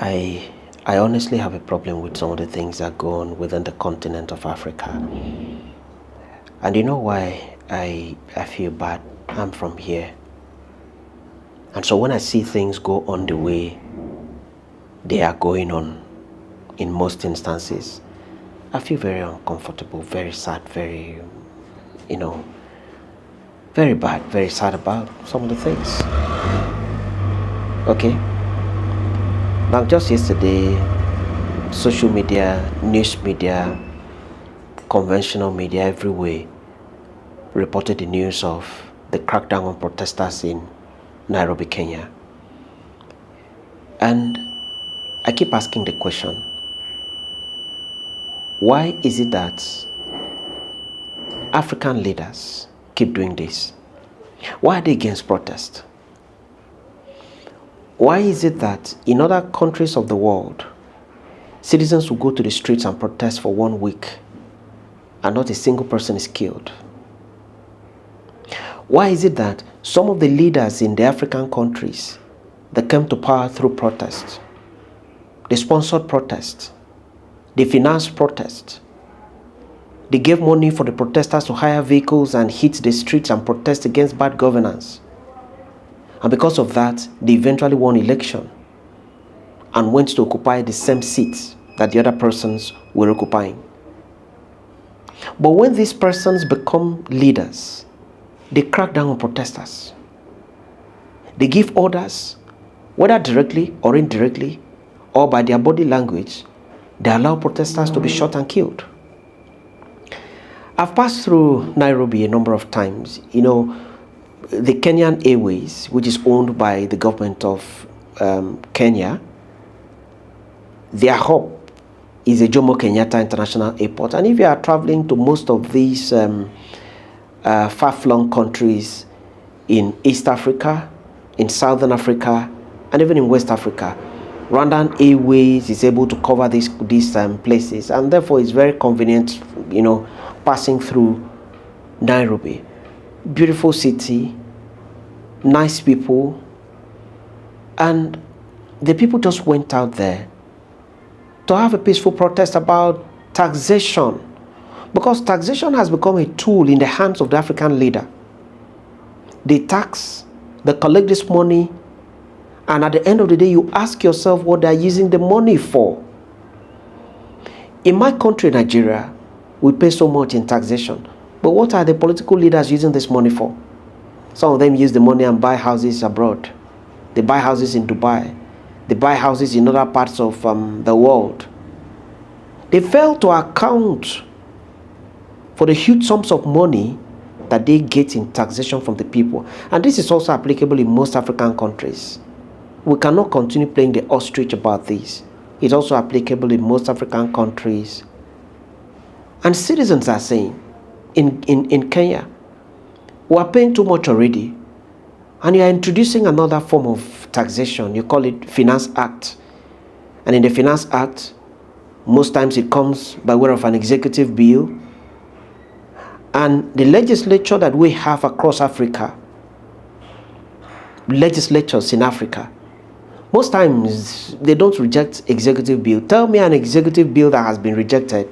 I I honestly have a problem with some of the things that go on within the continent of Africa. And you know why I feel bad? I'm from here. And so when I see things go on the way they are going on in most instances, I feel very uncomfortable, very sad, you know, very bad, very sad about some of the things. Okay? Now just yesterday, social media, news media, conventional media everywhere reported the news of the crackdown on protesters in Nairobi, Kenya. And I keep asking the question, why is it that African leaders keep doing this? Why are they against protest? Why is it that in other countries of the world, citizens will go to the streets and protest for 1 week and not a single person is killed? Why is it that some of the leaders in the African countries that came to power through protest, they sponsored protest, they financed protest, they gave money for the protesters to hire vehicles and hit the streets and protest against bad governance? And because of that, they eventually won election and went to occupy the same seats that the other persons were occupying. But when these persons become leaders, they crack down on protesters. They give orders, whether directly or indirectly, or by their body language, they allow protesters to be shot and killed. I've passed through Nairobi a number of times. The Kenyan Airways, which is owned by the government of Kenya, their hub is a Jomo Kenyatta International Airport. And if you are traveling to most of these far-flung countries in East Africa, in Southern Africa, and even in West Africa, Rwandan Airways is able to cover these places, and therefore it's very convenient, passing through Nairobi. Beautiful city, nice people, and the people just went out there to have a peaceful protest about taxation, because taxation has become a tool in the hands of the African leader. They tax, they collect this money, and at the end of the day, you ask yourself what they're using the money for. In my country, Nigeria, we pay so much in taxation. But what are the political leaders using this money for? Some of them use the money and buy houses abroad. They buy houses in Dubai. They buy houses in other parts of the world. They fail to account for the huge sums of money that they get in taxation from the people. And this is also applicable in most African countries. We cannot continue playing the ostrich about this. It's also applicable in most African countries. And citizens are saying, in Kenya, we are paying too much already, and you are introducing another form of taxation. You call it Finance Act. And in the Finance Act, most times it comes by way of an executive bill. And the legislature that we have across Africa, legislatures in Africa, most times they don't reject executive bill. Tell me an executive bill that has been rejected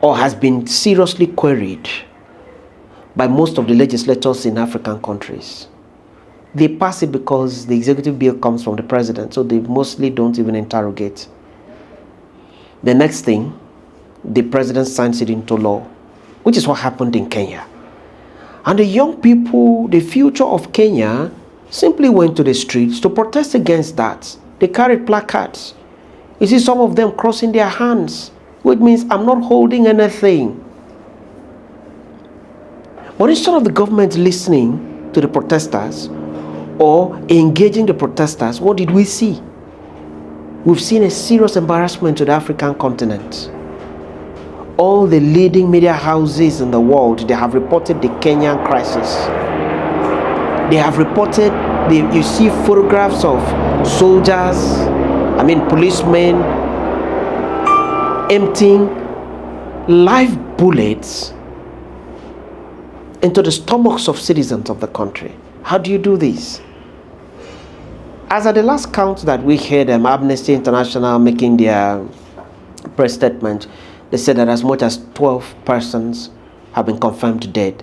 or has been seriously queried by most of the legislators in African countries. They pass it because the executive bill comes from the president, so they mostly don't even interrogate. The next thing, the president signs it into law, which is what happened in Kenya. And the young people, the future of Kenya, simply went to the streets to protest against that. They carried placards. You see some of them crossing their hands, which means I'm not holding anything. But instead of the government listening to the protesters or engaging the protesters, what did we see? We've seen a serious embarrassment to the African continent. All the leading media houses in the world, they have reported the Kenyan crisis. They have reported, you see photographs of soldiers, policemen, emptying live bullets into the stomachs of citizens of the country. How do you do this? As at the last count that we heard, Amnesty International making their press statement, they said that as much as 12 persons have been confirmed dead.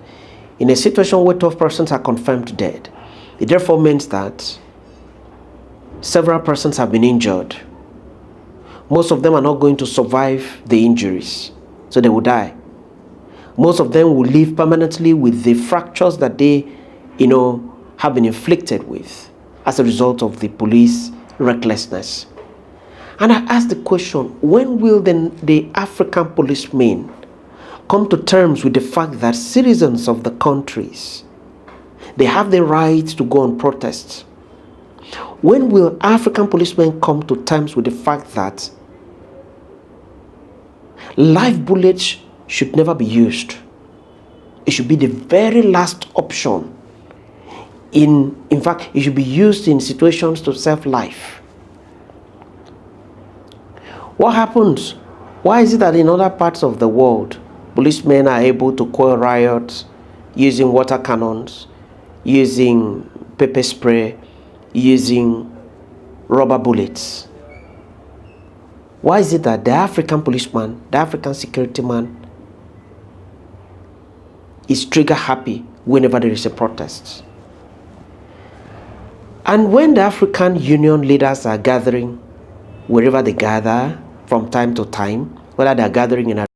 In a situation where 12 persons are confirmed dead, it therefore means that several persons have been injured. Most of them are not going to survive the injuries, so they will die. Most of them will live permanently with the fractures that they, have been inflicted with as a result of the police recklessness. And I ask the question, when will then the African policemen come to terms with the fact that citizens of the countries, they have the right to go on protests? When will African policemen come to terms with the fact that live bullets should never be used? It should be the very last option. In fact, it should be used in situations to save life. What happens? Why is it that in other parts of the world, policemen are able to quell riots using water cannons, using pepper spray, using rubber bullets? Why is it that the African policeman, the African security man, is trigger happy whenever there is a protest? And when the African Union leaders are gathering, wherever they gather from time to time, whether they are gathering in